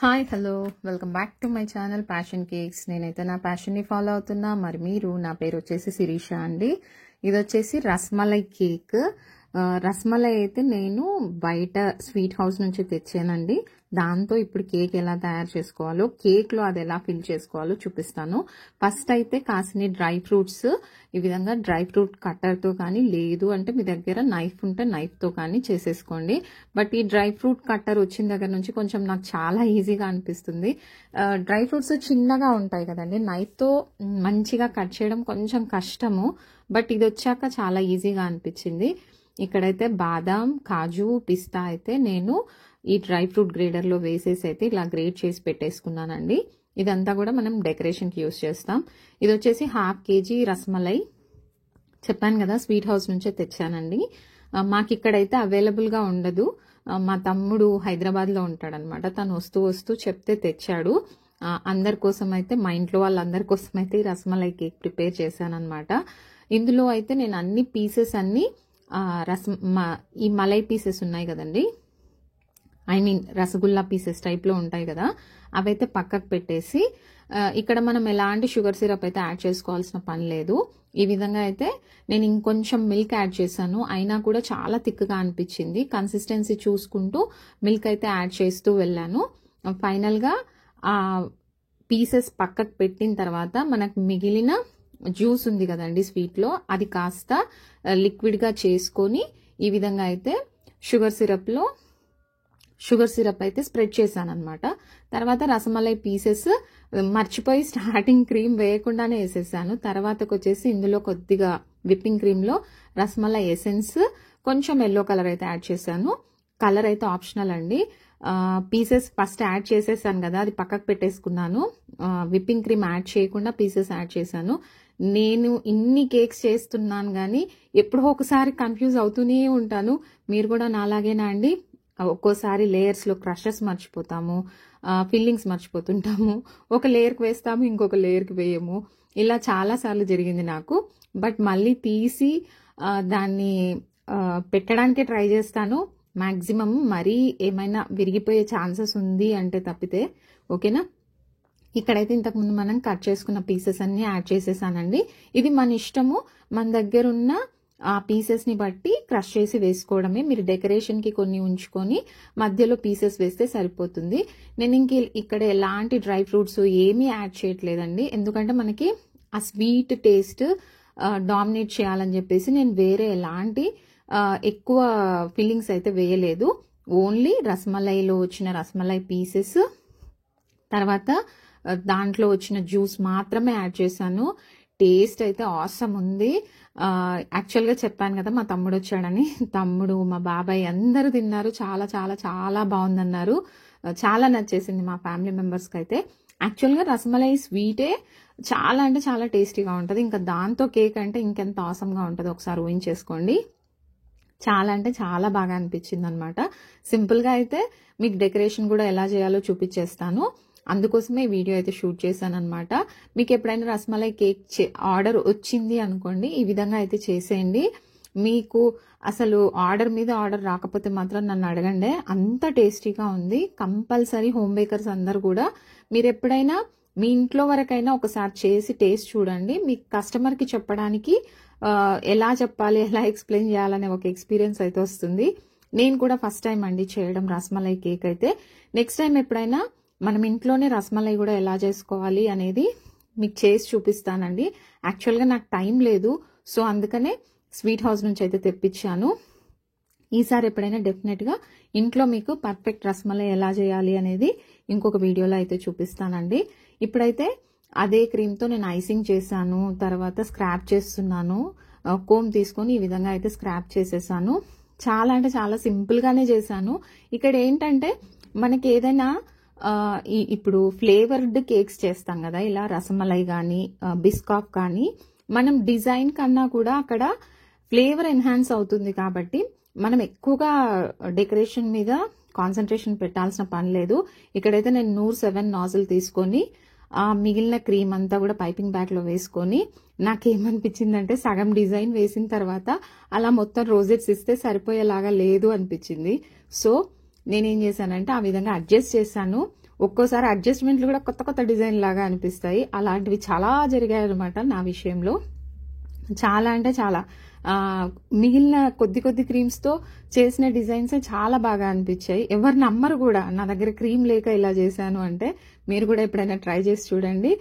Hi hello welcome back to my channel passion cakes. నేనైతే నా ప్యాషన్ని follow అవుతున్నా. మరి మీరు, నా పేరు వచ్చేసి శిరీష అండి. ఇది వచ్చేసి రస్మలై కేక్. రస్మలై అయితే నేను బయట స్వీట్ హౌస్ నుంచి తెచ్చానండి. దాంతో ఇప్పుడు కేక్ ఎలా తయారు చేసుకోవాలో, కేక్లో అది ఎలా ఫిల్ చేసుకోవాలో చూపిస్తాను. ఫస్ట్ అయితే కాసిని డ్రై ఫ్రూట్స్ ఈ విధంగా డ్రై ఫ్రూట్ కట్టర్తో కానీ, లేదు అంటే మీ దగ్గర నైఫ్ ఉంటే నైఫ్తో కానీ చేసేసుకోండి. బట్ ఈ డ్రై ఫ్రూట్ కట్టర్ వచ్చిన దగ్గర నుంచి కొంచెం నాకు చాలా ఈజీగా అనిపిస్తుంది. డ్రై ఫ్రూట్స్ చిన్నగా ఉంటాయి కదండి, నైఫ్తో మంచిగా కట్ చేయడం కొంచెం కష్టము. బట్ ఇది వచ్చాక చాలా ఈజీగా అనిపించింది. ఇక్కడైతే బాదాం, కాజు, పిస్తా అయితే నేను ఈ డ్రై ఫ్రూట్ గ్రేడర్లో వేసేసి అయితే ఇలా గ్రేడ్ చేసి పెట్టేసుకున్నానండి. ఇదంతా కూడా మనం డెకరేషన్కి యూస్ చేస్తాం. ఇది వచ్చేసి 1/2 kg రస్మలై. చెప్పాను కదా స్వీట్ హౌస్ నుంచే తెచ్చానండి. మాకు ఇక్కడైతే అవైలబుల్గా ఉండదు. మా తమ్ముడు హైదరాబాద్లో ఉంటాడనమాట. తను వస్తూ వస్తూ చెప్తే తెచ్చాడు. అందరి కోసం అయితే, మా ఇంట్లో వాళ్ళందరి కోసం అయితే ఈ రస్మలై కేక్ ప్రిపేర్ చేశానమాట. ఇందులో అయితే నేను అన్ని పీసెస్ అన్ని ఈ మలై పీసెస్ ఉన్నాయి కదండి, రసగుల్లా పీసెస్ టైప్లో ఉంటాయి కదా, అవైతే పక్కకు పెట్టేసి ఇక్కడ మనం ఎలాంటి షుగర్ సిరప్ అయితే యాడ్ చేసుకోవాల్సిన పని లేదు. ఈ విధంగా అయితే నేను ఇంకొంచెం మిల్క్ యాడ్ చేశాను. అయినా కూడా చాలా థిక్గా అనిపించింది. కన్సిస్టెన్సీ చూసుకుంటూ మిల్క్ అయితే యాడ్ చేస్తూ వెళ్ళాను. ఫైనల్గా ఆ పీసెస్ పక్కకు పెట్టిన తర్వాత మనకు మిగిలిన జ్యూస్ ఉంది కదండి స్వీట్లో, అది కాస్త లిక్విడ్గా చేసుకొని ఈ విధంగా అయితే షుగర్ సిరప్ అయితే స్ప్రెడ్ చేశాను అనమాట. తర్వాత రసమలై పీసెస్ మర్చిపోయి స్టార్టింగ్ క్రీమ్ వేయకుండానే వేసేసాను. తర్వాతకు వచ్చేసి ఇందులో కొద్దిగా విప్పింగ్ క్రీమ్లో రసమలై ఎసెన్స్, కొంచెం ఎల్లో కలర్ అయితే యాడ్ చేశాను. కలర్ అయితే ఆప్షనల్ అండి. పీసెస్ ఫస్ట్ యాడ్ చేసేసాను కదా, అది పక్కకు పెట్టేసుకున్నాను. విప్పింగ్ క్రీమ్ యాడ్ చేయకుండా పీసెస్ యాడ్ చేశాను. నేను ఇన్ని కేక్స్ చేస్తున్నాను కానీ ఎప్పుడో ఒకసారి కన్ఫ్యూజ్ అవుతూనే ఉంటాను. మీరు కూడా నాలాగేనా అండి? ఒక్కోసారి లేయర్స్లో క్రషెస్ మర్చిపోతాము, ఫిల్లింగ్స్ మర్చిపోతుంటాము. ఒక లేయర్కి వేస్తాము, ఇంకొక లేయర్కి వేయము. ఇలా చాలాసార్లు జరిగింది నాకు. బట్ మళ్ళీ తీసి దాన్ని పెట్టడానికే ట్రై చేస్తాను మ్యాక్సిమం. మరీ ఏమైనా విరిగిపోయే ఛాన్సెస్ ఉంది అంటే తప్పితే. ఓకేనా? ఇక్కడైతే ఇంతకుముందు మనం కట్ చేసుకున్న పీసెస్ అన్ని యాడ్ చేసేసానండి. ఇది మన ఇష్టము, మన దగ్గర ఉన్న ఆ పీసెస్ని బట్టి క్రష్ చేసి వేసుకోవడమే. మీరు డెకరేషన్కి కొన్ని ఉంచుకొని మధ్యలో పీసెస్ వేస్తే సరిపోతుంది. నేను ఇక్కడ ఎలాంటి డ్రై ఫ్రూట్స్ ఏమీ యాడ్ చేయట్లేదండి, ఎందుకంటే మనకి ఆ స్వీట్ టేస్ట్ డామినేట్ చేయాలని చెప్పేసి నేను వేరే ఎలాంటి ఎక్కువ ఫిల్లింగ్స్ అయితే వేయలేదు. ఓన్లీ రస్మలైలో వచ్చిన రస్మలై పీసెస్, తర్వాత దాంట్లో వచ్చిన జ్యూస్ మాత్రమే యాడ్ చేశాను. టేస్ట్ అయితే ఆసమ్ ఉంది. యాక్చువల్గా చెప్పాను కదా మా తమ్ముడు వచ్చాడని, తమ్ముడు, మా బాబాయ్ అందరూ తిన్నారు. చాలా చాలా చాలా బాగుందన్నారు. చాలా నచ్చేసింది మా ఫ్యామిలీ మెంబర్స్కి అయితే. యాక్చువల్గా రసమలై స్వీటే చాలా అంటే చాలా టేస్టీగా ఉంటుంది. ఇంకా దాంతో కేక్ అంటే ఇంకెంత ఆసమ్గా ఉంటుందో ఒకసారి ఊహించేసుకోండి. చాలా అంటే చాలా బాగా అనిపించింది అనమాట. సింపుల్గా అయితే మీకు డెకరేషన్ కూడా ఎలా చేయాలో చూపించేస్తాను. అందుకోసమే ఈ వీడియో అయితే షూట్ చేశాను అనమాట. మీకు ఎప్పుడైనా రస్మలై కేక్ ఆర్డర్ వచ్చింది అనుకోండి, ఈ విధంగా అయితే చేసేయండి. మీకు అసలు ఆర్డర్ మీద ఆర్డర్ రాకపోతే మాత్రం నన్ను అడగండి, అంత టేస్టీగా ఉంది. కంపల్సరీ హోమ్ బేకర్స్ అందరు కూడా మీరు ఎప్పుడైనా మీ ఇంట్లో వరకైనా ఒకసారి చేసి టేస్ట్ చూడండి. మీ కస్టమర్కి చెప్పడానికి ఎలా చెప్పాలి, ఎలా ఎక్స్ప్లెయిన్ చేయాలనే ఒక ఎక్స్పీరియన్స్ అయితే వస్తుంది. నేను కూడా ఫస్ట్ టైం అండి చేయడం రస్మలై కేక్ అయితే. నెక్స్ట్ టైం ఎప్పుడైనా మనం ఇంట్లోనే రస్మలై కూడా ఎలా చేసుకోవాలి అనేది మీకు చేసి చూపిస్తానండి. యాక్చువల్గా నాకు టైం లేదు, సో అందుకనే స్వీట్ హౌస్ నుంచి అయితే తెప్పించాను. ఈసారి ఎప్పుడైనా డెఫినెట్గా ఇంట్లో మీకు పర్ఫెక్ట్ రస్మలై ఎలా చేయాలి అనేది ఇంకొక వీడియోలో అయితే చూపిస్తానండి. ఇప్పుడైతే అదే క్రీమ్తో నేను ఐసింగ్ చేశాను. తర్వాత స్క్రాప్ చేస్తున్నాను. కోమ్ తీసుకొని ఈ విధంగా అయితే స్క్రాప్ చేసేసాను. చాలా అంటే చాలా సింపుల్గానే చేశాను. ఇక్కడ ఏంటంటే మనకి ఏదైనా ఇప్పుడు ఫ్లేవర్డ్ కేక్స్ చేస్తాం కదా, ఇలా రసమలై కానీ బిస్కాఫ్ కానీ, మనం డిజైన్ కన్నా కూడా అక్కడ ఫ్లేవర్ ఎన్హాన్స్ అవుతుంది. కాబట్టి మనం ఎక్కువగా డెకరేషన్ మీద కాన్సన్ట్రేషన్ పెట్టాల్సిన పని లేదు. ఇక్కడైతే నేను నూర్ 7 నాజిల్ తీసుకొని మిగిలిన క్రీమ్ అంతా కూడా పైపింగ్ బ్యాగ్లో వేసుకొని, నాకేమనిపించిందంటే సగం డిజైన్ వేసిన తర్వాత అలా మొత్తం రోజెట్స్ ఇస్తే సరిపోయేలాగా లేదు అనిపించింది. సో నేనేం చేశానంటే ఆ విధంగా అడ్జస్ట్ చేశాను. ఒక్కోసారి అడ్జస్ట్మెంట్లు కూడా కొత్త కొత్త డిజైన్ లాగా అనిపిస్తాయి. అలాంటివి చాలా జరిగాయి అనమాట నా విషయంలో. చాలా అంటే చాలా మిగిలిన కొద్ది కొద్ది క్రీమ్స్ తో చేసిన డిజైన్స్ చాలా బాగా అనిపించాయి. ఎవరు నమ్మరు కూడా నా దగ్గర క్రీమ్ లేక ఇలా చేశాను అంటే. మీరు కూడా ఎప్పుడైనా ట్రై చేసి చూడండి.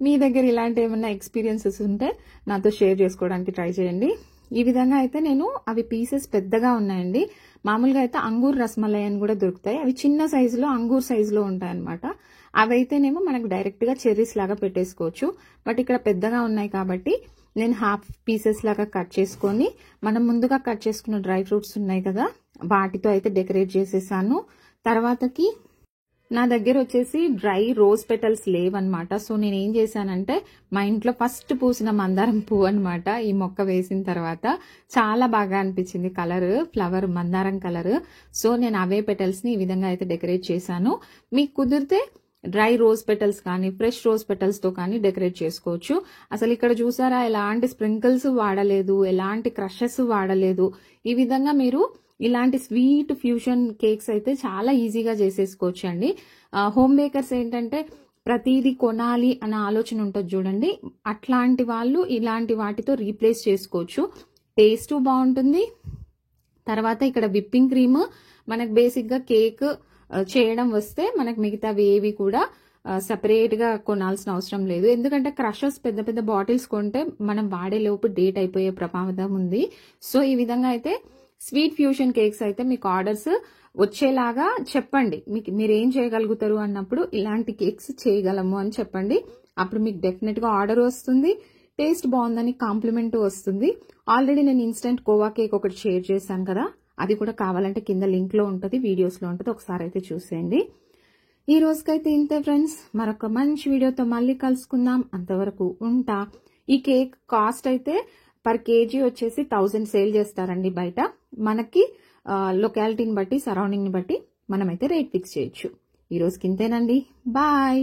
మీ దగ్గర ఇలాంటి ఏమైనా ఎక్స్పీరియన్సెస్ ఉంటే నాతో షేర్ చేసుకోవడానికి ట్రై చేయండి. ఈ విధంగా అయితే నేను అవి పీసెస్ పెద్దగా ఉన్నాయండి. మామూలుగా అయితే అంగూర్ రసమలై అని కూడా దొరుకుతాయి. అవి చిన్న సైజులో అంగూర్ సైజులో ఉంటాయి అనమాట. అవైతేనేమో మనకు డైరెక్ట్ గా చెర్రీస్ లాగా పెట్టేసుకోవచ్చు. బట్ ఇక్కడ పెద్దగా ఉన్నాయి కాబట్టి నేను హాఫ్ పీసెస్ లాగా కట్ చేసుకొని మనం ముందుగా కట్ చేసుకున్న డ్రై ఫ్రూట్స్ ఉన్నాయి కదా, వాటితో అయితే డెకరేట్ చేసేసాను. తర్వాతకి నా దగ్గర వచ్చేసి డ్రై రోజ్ పెటల్స్ లేవన్నమాట. సో నేను ఏం చేశానంటే మా ఇంట్లో ఫస్ట్ పూసిన మందారం పువ్వు అనమాట. ఈ మొక్క వేసిన తర్వాత చాలా బాగా అనిపించింది కలర్, ఫ్లవర్ మందారం కలర్. సో నేను అవే పెటల్స్ ని ఈ విధంగా అయితే డెకరేట్ చేశాను. మీకు కుదిరితే డ్రై రోజ్ పెటల్స్ కానీ ఫ్రెష్ రోజ్ పెటల్స్ తో కానీ డెకరేట్ చేసుకోవచ్చు. అసలు ఇక్కడ చూసారా, ఎలాంటి స్ప్రింకిల్స్ వాడలేదు, ఎలాంటి క్రషెస్ వాడలేదు. ఈ విధంగా మీరు ఇలాంటి స్వీట్ ఫ్యూషన్ కేక్స్ అయితే చాలా ఈజీగా చేసేసుకోవచ్చు అండి. హోమ్ మేకర్స్ ఏంటంటే ప్రతిదీ కొనాలి అన్న ఆలోచన ఉంటుంది చూడండి, అట్లాంటి వాళ్ళు ఇలాంటి వాటితో రీప్లేస్ చేసుకోవచ్చు. టేస్ట్ బాగుంటుంది. తర్వాత ఇక్కడ విప్పింగ్ క్రీమ్ మనకు బేసిక్ గా కేక్ చేయడం వస్తే మనకు మిగతావి ఏవి కూడా సెపరేట్ గా కొనాల్సిన అవసరం లేదు. ఎందుకంటే క్రషర్స్ పెద్ద పెద్ద బాటిల్స్ కొంటే మనం వాడే లోపు డేట్ అయిపోయే ప్రమాదం ఉంది. సో ఈ విధంగా అయితే స్వీట్ ఫ్యూషన్ కేక్స్ అయితే మీకు ఆర్డర్స్ వచ్చేలాగా చెప్పండి. మీరు ఏం చేయగలుగుతారు అన్నప్పుడు ఇలాంటి కేక్స్ చేయగలము అని చెప్పండి. అప్పుడు మీకు డెఫినెట్ గా ఆర్డర్ వస్తుంది. టేస్ట్ బాగుందని కాంప్లిమెంట్ వస్తుంది. ఆల్రెడీ నేను ఇన్స్టెంట్ కోవా కేక్ ఒకటి షేర్ చేశాను కదా, అది కూడా కావాలంటే కింద లింక్ లో ఉంటుంది, వీడియోస్ లో ఉంటుంది, ఒకసారి అయితే చూసేయండి. ఈ రోజుకైతే ఇంతే ఫ్రెండ్స్. మరొక మంచి వీడియోతో మళ్ళీ కలుసుకుందాం. అంతవరకు ఉంటా. ఈ కేక్ కాస్ట్ అయితే పర్ కేజీ వచ్చేసి 1000 సేల్ చేస్తారండి బయట. మనకి లొకాలిటీని బట్టి, సరౌండింగ్ ని బట్టి మనమైతే రేట్ ఫిక్స్ చేయొచ్చు. ఈ రోజుకి ఇంతేనండి. బాయ్.